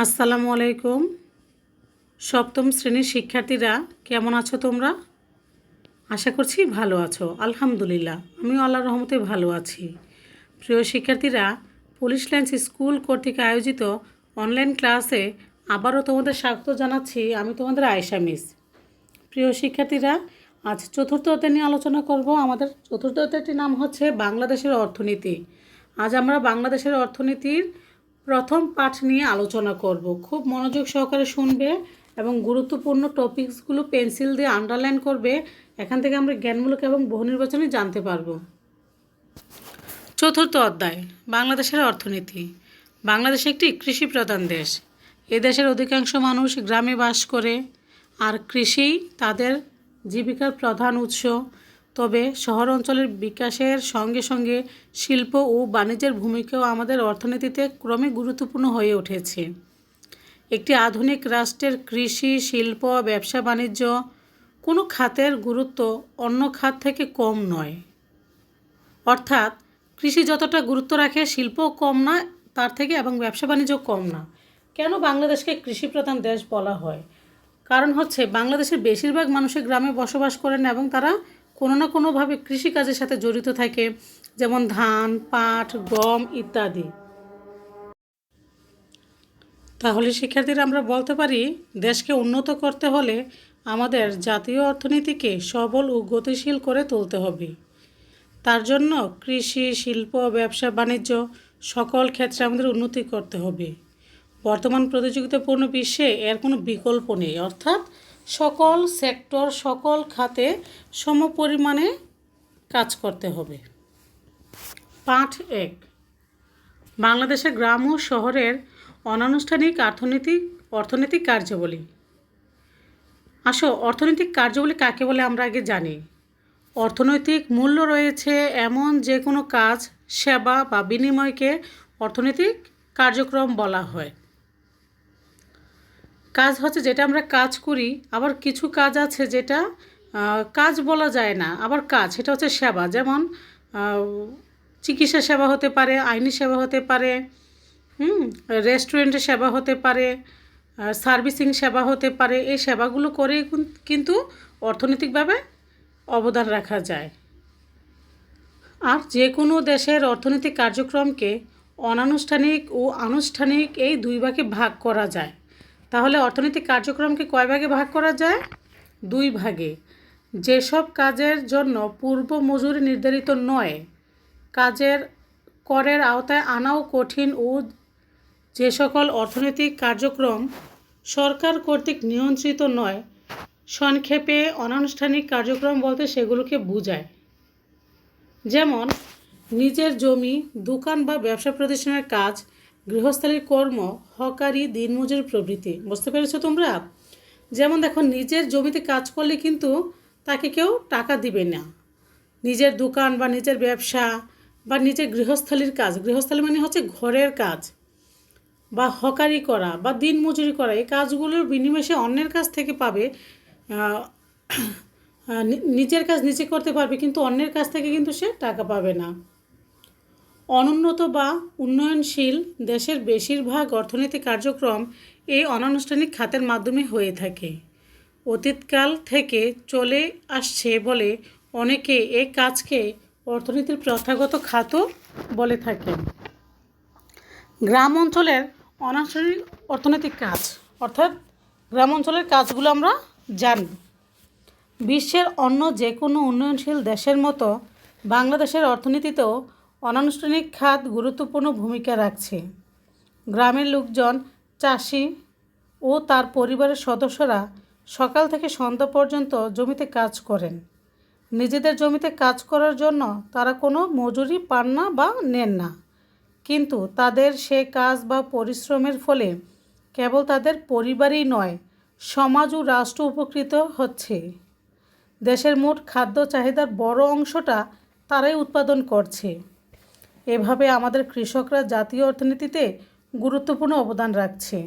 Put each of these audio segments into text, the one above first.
আসসালামু আলাইকুম। সপ্তম শ্রেণীর শিক্ষার্থীরা কেমন আছো তোমরা? আশা করছি ভালো আছো। আলহামদুলিল্লাহ, আমিও আল্লাহর রহমতে ভালো আছি। প্রিয় শিক্ষার্থীরা, পুলিশ লাইন্স স্কুল কর্তৃক আয়োজিত অনলাইন ক্লাসে আবারও তোমাদের স্বাগত জানাচ্ছি। আমি তোমাদের আয়েশা মিস। প্রিয় শিক্ষার্থীরা, আজ চতুর্থ অধ্যায় নিয়ে আলোচনা করব। আমাদের চতুর্থ অধ্যায়টির নাম হচ্ছে বাংলাদেশের অর্থনীতি। আজ আমরা বাংলাদেশের অর্থনীতির প্রথম পাঠ নিয়ে আলোচনা করব। খুব মনোযোগ সহকারে শুনবে এবং গুরুত্বপূর্ণ টপিকসগুলো পেন্সিল দিয়ে আন্ডারলাইন করবে। এখান থেকে আমরা জ্ঞানমূলক এবং বহু নির্বাচনী জানতে পারব। চতুর্থ অধ্যায়, বাংলাদেশের অর্থনীতি। বাংলাদেশ একটি কৃষি প্রধান দেশ। এ দেশের অধিকাংশ মানুষ গ্রামে বাস করে, আর কৃষি তাদের জীবিকার প্রধান উৎস। তবে শহর অঞ্চলের বিকাশের সঙ্গে সঙ্গে শিল্প ও বাণিজ্যের ভূমিকাও আমাদের অর্থনীতিতে ক্রমে গুরুত্বপূর্ণ হয়ে উঠেছে। একটি আধুনিক রাষ্ট্রের কৃষি, শিল্প, ব্যবসা বাণিজ্য কোনো খাতের গুরুত্ব অন্য খাত থেকে কম নয়। অর্থাৎ কৃষি যতটা গুরুত্ব রাখে, শিল্পও কম না তার থেকে, এবং ব্যবসা বাণিজ্য কম না। কেন বাংলাদেশকে কৃষি প্রধান দেশ বলা হয়? কারণ হচ্ছে বাংলাদেশের বেশিরভাগ মানুষের গ্রামে বসবাস করেন এবং তারা কোনো না কোনোভাবে কৃষিকাজের সাথে জড়িত থাকে, যেমন ধান, পাট, গম ইত্যাদি। তাহলে শিক্ষার্থীরা, আমরা বলতে পারি দেশকে উন্নত করতে হলে আমাদের জাতীয় অর্থনীতিকে সবল ও গতিশীল করে তুলতে হবে। তার জন্য কৃষি, শিল্প, ব্যবসা বাণিজ্য সকল ক্ষেত্রে আমাদের উন্নতি করতে হবে। বর্তমান প্রতিযোগিতাপূর্ণ বিশ্বে এর কোনো বিকল্প নেই। অর্থাৎ সকল সেক্টর, সকল খাতে সমপরিমাণে কাজ করতে হবে। পাঠ 1, বাংলাদেশের গ্রাম ও শহরের অনানুষ্ঠানিক অর্থনৈতিক কার্যাবলী। আসো, অর্থনৈতিক কার্যাবলী কাকে বলে আমরা আগে জানি। অর্থনৈতিক মূল্য রয়েছে এমন যে কোনো কাজ, সেবা বা বিনিময়কে অর্থনৈতিক কার্যক্রম বলা হয়। কাজ হচ্ছে যেটা আমরা কাজ করি, আবার কিছু কাজ আছে যেটা কাজ বলা যায় না, আবার কাজ সেটা হচ্ছে সেবা। যেমন চিকিৎসা সেবা হতে পারে, আইনি সেবা হতে পারে, রেস্টুরেন্টের সেবা হতে পারে, সার্ভিসিং সেবা হতে পারে। এই সেবাগুলো করে কিন্তু অর্থনৈতিকভাবে অবদান রাখা যায়। আর যে কোনো দেশের অর্থনৈতিক কার্যক্রমকে অনানুষ্ঠানিক ও আনুষ্ঠানিক এই দুই ভাগে ভাগ করা যায়। তাহলে অর্থনৈতিক কার্যক্রমকে কয় ভাগে ভাগ করা যায়? 2 ভাগে। যেসব কাজের জন্য পূর্ব মজুরি নির্ধারিত নয়, কাজের করের আওতায় আনাও কঠিন, ও যে সকল অর্থনৈতিক কার্যক্রম সরকার কর্তৃক নিয়ন্ত্রিত নয়, সংক্ষেপে অনানুষ্ঠানিক কার্যক্রম বলতে সেগুলোকে বোঝায়। যেমন নিজের জমি, দোকান বা ব্যবসা প্রতিষ্ঠানের কাজ, গৃহস্থালির কর্ম, হকারি, দিনমজুর প্রভৃতি। বুঝতে পেরেছো তোমরা? যেমন দেখো, নিজের জমিতে কাজ করলে কিন্তু তাকে কেউ টাকা দিবে না। নিজের দোকান বা নিজের ব্যবসা বা নিজের গৃহস্থালির কাজ, গৃহস্থালি মানে হচ্ছে ঘরের কাজ, বা হকারি করা বা দিনমজুরি করা, এই কাজগুলোর বিনিময়ে সে অন্যের কাছ থেকে পাবে। নিজের কাজ নিজে করতে পারবে, কিন্তু অন্যের কাছ থেকে কিন্তু সে টাকা পাবে না। অনুন্নত বা উন্নয়নশীল দেশের বেশিরভাগ অর্থনৈতিক কার্যক্রম এই অনানুষ্ঠানিক খাতের মাধ্যমে হয়ে থাকে। অতীতকাল থেকে চলে আসছে বলে অনেকে এই কাজকে অর্থনীতির প্রথাগত খাতও বলে থাকেন। গ্রাম অঞ্চলের অনানুষ্ঠানিক অর্থনৈতিক কাজ, অর্থাৎ গ্রাম অঞ্চলের কাজগুলো আমরা জানি। বিশ্বের অন্য যে কোনো উন্নয়নশীল দেশের মতো বাংলাদেশের অর্থনীতিতেও অনানুষ্ঠানিক খাত গুরুত্বপূর্ণ ভূমিকা রাখছে। গ্রামের লোকজন, চাষি ও তার পরিবারের সদস্যরা সকাল থেকে সন্ধ্যা পর্যন্ত জমিতে কাজ করেন। নিজেদের জমিতে কাজ করার জন্য তারা কোনো মজুরি পান না বা নেন না, কিন্তু তাদের সে কাজ বা পরিশ্রমের ফলে কেবল তাদের পরিবারই নয়, সমাজ ও রাষ্ট্র উপকৃত হচ্ছে। দেশের মোট খাদ্য চাহিদার বড় অংশটা তারাই উৎপাদন করছে। এভাবে আমাদের কৃষকরা জাতীয় অর্থনীতিতে গুরুত্বপূর্ণ অবদান রাখছে।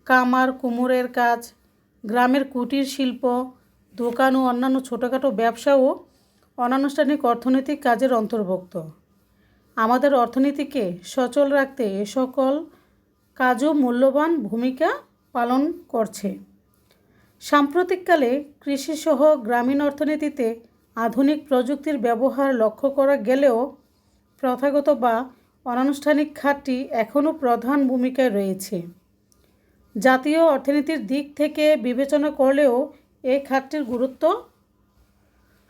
কামার কুমোরের কাজ, গ্রামের কুটির শিল্প, দোকান ও অন্যান্য ছোটোখাটো ব্যবসাও অনানুষ্ঠানিক অর্থনৈতিক কাজের অন্তর্ভুক্ত। আমাদের অর্থনীতিকে সচল রাখতে এ সকল কাজও মূল্যবান ভূমিকা পালন করছে। সাম্প্রতিককালে কৃষিসহ গ্রামীণ অর্থনীতিতে আধুনিক প্রযুক্তির ব্যবহার লক্ষ্য করা গেলেও প্রথাগত বা অনানুষ্ঠানিক খাতটি এখনও প্রধান ভূমিকায় রয়েছে। জাতীয় অর্থনীতির দিক থেকে বিবেচনা করলেও এই খাতটির গুরুত্ব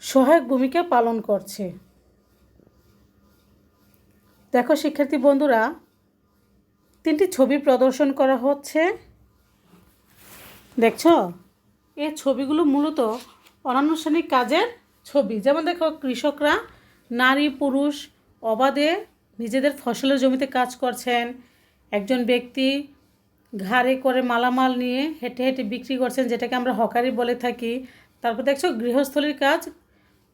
সহায়ক ভূমিকা পালন করছে। দেখো শিক্ষার্থী বন্ধুরা, 3টি ছবি প্রদর্শন করা হচ্ছে, দেখছো? এই ছবিগুলো মূলত অনানুষ্ঠানিক কাজের ছবি। যেমন দেখো, কৃষকরা নারী পুরুষ অবাধে নিজেদের ফসলের জমিতে কাজ করছেন। একজন ব্যক্তি ঘাড়ে করে মালামাল নিয়ে হেঁটে হেঁটে বিক্রি করছেন, যেটাকে আমরা হকারি বলে থাকি। তারপর দেখছো গৃহস্থলীর কাজ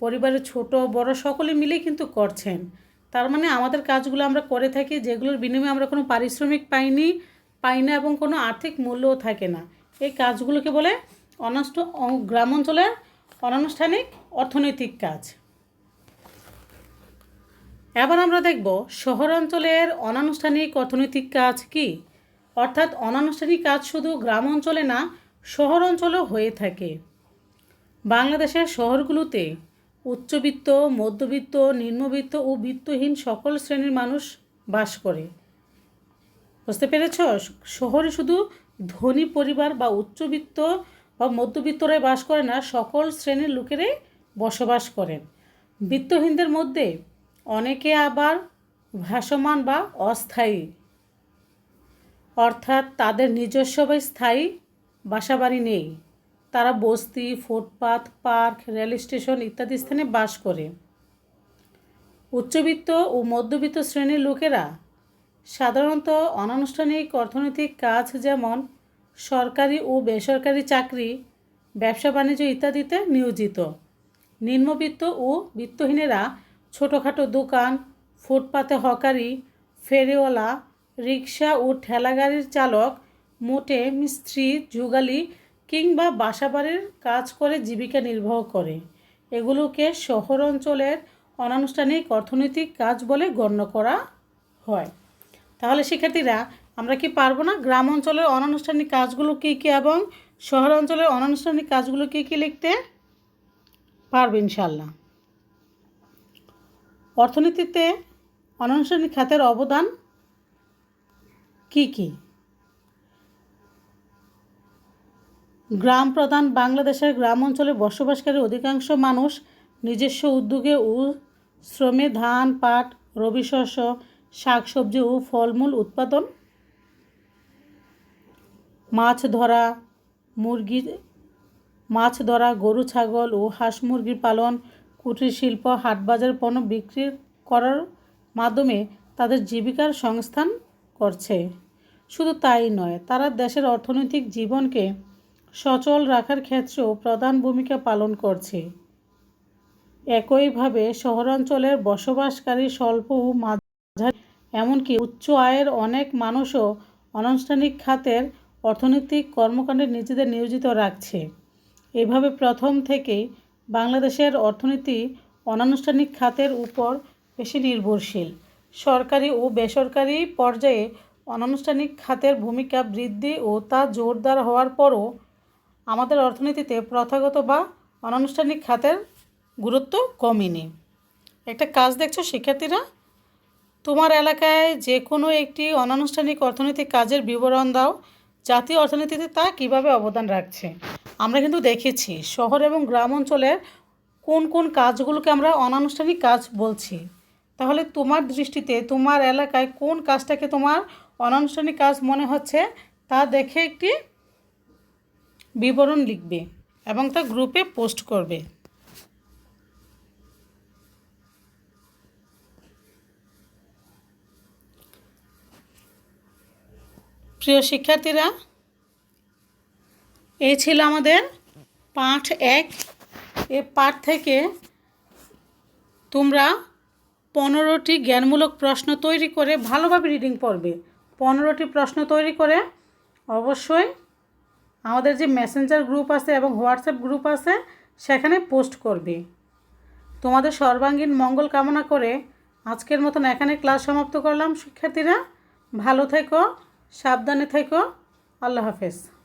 পরিবারের ছোট বড় সকলে মিলেই কিন্তু করছেন। তার মানে আমাদের কাজগুলো আমরা করে থাকি, যেগুলোর বিনিময়ে আমরা কোনো পারিশ্রমিক পাই না এবং কোনো আর্থিক মূল্যও থাকে না। এই কাজগুলোকে বলে গ্রাম অঞ্চলের অনানুষ্ঠানিক অর্থনৈতিক কাজ। এবার আমরা দেখব শহরাঞ্চলের অনানুষ্ঠানিক অর্থনৈতিক কাজ কি। অর্থাৎ অনানুষ্ঠানিক কাজ শুধু গ্রাম অঞ্চলে না, শহর অঞ্চলেও হয়ে থাকে। বাংলাদেশের শহরগুলোতে উচ্চবিত্ত, মধ্যবিত্ত, নিম্নবিত্ত ও বিত্তহীন সকল শ্রেণীর মানুষ বাস করে। বুঝতে পেরেছ? শহরে শুধু ধনী পরিবার বা উচ্চবিত্ত বা মধ্যবিত্তরাই বাস করে না, সকল শ্রেণীর লোকেরাই বসবাস করেন। বিত্তহীনদের মধ্যে অনেকে আবার ভাসমান বা অস্থায়ী, অর্থাৎ তাদের নিজস্ব বা স্থায়ী বাসাবাড়ি নেই। তারা বস্তি, ফুটপাত, পার্ক, রেল স্টেশন ইত্যাদি স্থানে বাস করে। উচ্চবিত্ত ও মধ্যবিত্ত শ্রেণীর লোকেরা সাধারণত অনানুষ্ঠানিক অর্থনৈতিক কাজ যেমন সরকারি ও বেসরকারি চাকরি, ব্যবসা বাণিজ্য ইত্যাদিতে নিয়োজিত। নিম্নবিত্ত ও বিত্তহীনেরা ছোটোখাটো দোকান, ফুটপাতে হকারি, ফেরিওয়ালা, রিক্সা ও ঠেলাগাড়ির চালক, মোটে মিস্ত্রি, যুগালি কিংবা বাসাবাড়ির কাজ করে জীবিকা নির্বাহ করে। এগুলোকে শহর অঞ্চলের অনানুষ্ঠানিক অর্থনৈতিক কাজ বলে গণ্য করা হয়। তাহলে শিক্ষার্থীরা, আমরা কি পারবো না গ্রাম অঞ্চলের অনানুষ্ঠানিক কাজগুলো কী কী এবং শহর অঞ্চলের অনানুষ্ঠানিক কাজগুলো কী কী লিখতে পারবো ইনশাল্লাহ। অর্থনীতিতে অনানুষ্ঠানিক খাতের অবদান কি কি? গ্রাম প্রধান বাংলাদেশের গ্রাম অঞ্চলে বসবাসকারী অধিকাংশ মানুষ নিজস্ব উদ্যোগে ও শ্রমে ধান, পাট, রবি শস্য, শাকসবজি ও ফলমূল উৎপাদন, মাছ ধরা, গরু ছাগল ও হাঁস মুরগির পালন, কুটির শিল্প, হাটবাজার পণ্য বিক্রি করার মাধ্যমে তাদের জীবিকার সংস্থান করছে। শুধু তাই নয়, তারা দেশের অর্থনৈতিক জীবনকে সচল রাখার ক্ষেত্রেও প্রধান ভূমিকা পালন করছে। একইভাবে শহরাঞ্চলের বসবাসকারী স্বল্প ও মাঝারি এমনকি উচ্চ আয়ের অনেক মানুষও অনানুষ্ঠানিক খাতের অর্থনৈতিক কর্মকাণ্ডে নিজেদের নিয়োজিত রাখছে। এভাবে প্রথম থেকেই বাংলাদেশের অর্থনীতি অনানুষ্ঠানিক খাতের উপর বেশি নির্ভরশীল। সরকারি ও বেসরকারি পর্যায়ে অনানুষ্ঠানিক খাতের ভূমিকা বৃদ্ধি ও তা জোরদার হওয়ার পরও আমাদের অর্থনীতিতে প্রথাগত বা অনানুষ্ঠানিক খাতের গুরুত্ব কমেনি। একটা কাজ দেখছো শিক্ষার্থীরা, তোমার এলাকায় যে কোনো একটি অনানুষ্ঠানিক অর্থনৈতিক কাজের বিবরণ দাও, জাতীয় অর্থনীতিতে তা কীভাবে অবদান রাখছে। আমরা কিন্তু দেখেছি শহর এবং গ্রাম অঞ্চলের কোন কোন কাজগুলোকে আমরা অনানুষ্ঠানিক কাজ বলছি। তাহলে তোমার দৃষ্টিতে তোমার এলাকায় কোন কাজটাকে তোমার অনানুষ্ঠানিক কাজ মনে হচ্ছে তা দেখে একটি বিবরণ লিখবে এবং তা গ্রুপে পোস্ট করবে। প্রিয় শিক্ষার্থীরা, এই ছিল আমাদের পাঠ 1। এই পাঠ থেকে তোমরা 15টি জ্ঞানমূলক প্রশ্ন তৈরি করে ভালোভাবে রিডিং পড়বে। 15টি প্রশ্ন তৈরি করে অবশ্যই আমাদের যে মেসেঞ্জার গ্রুপ আছে এবং হোয়াটসঅ্যাপ গ্রুপ আছে সেখানে পোস্ট করবে। তোমাদের সর্বাঙ্গীন মঙ্গল কামনা করে আজকের মতন এখানে ক্লাস সমাপ্ত করলাম। শিক্ষার্থীরা ভালো থেকো, সাবধানে থেকো। আল্লাহ হাফেজ।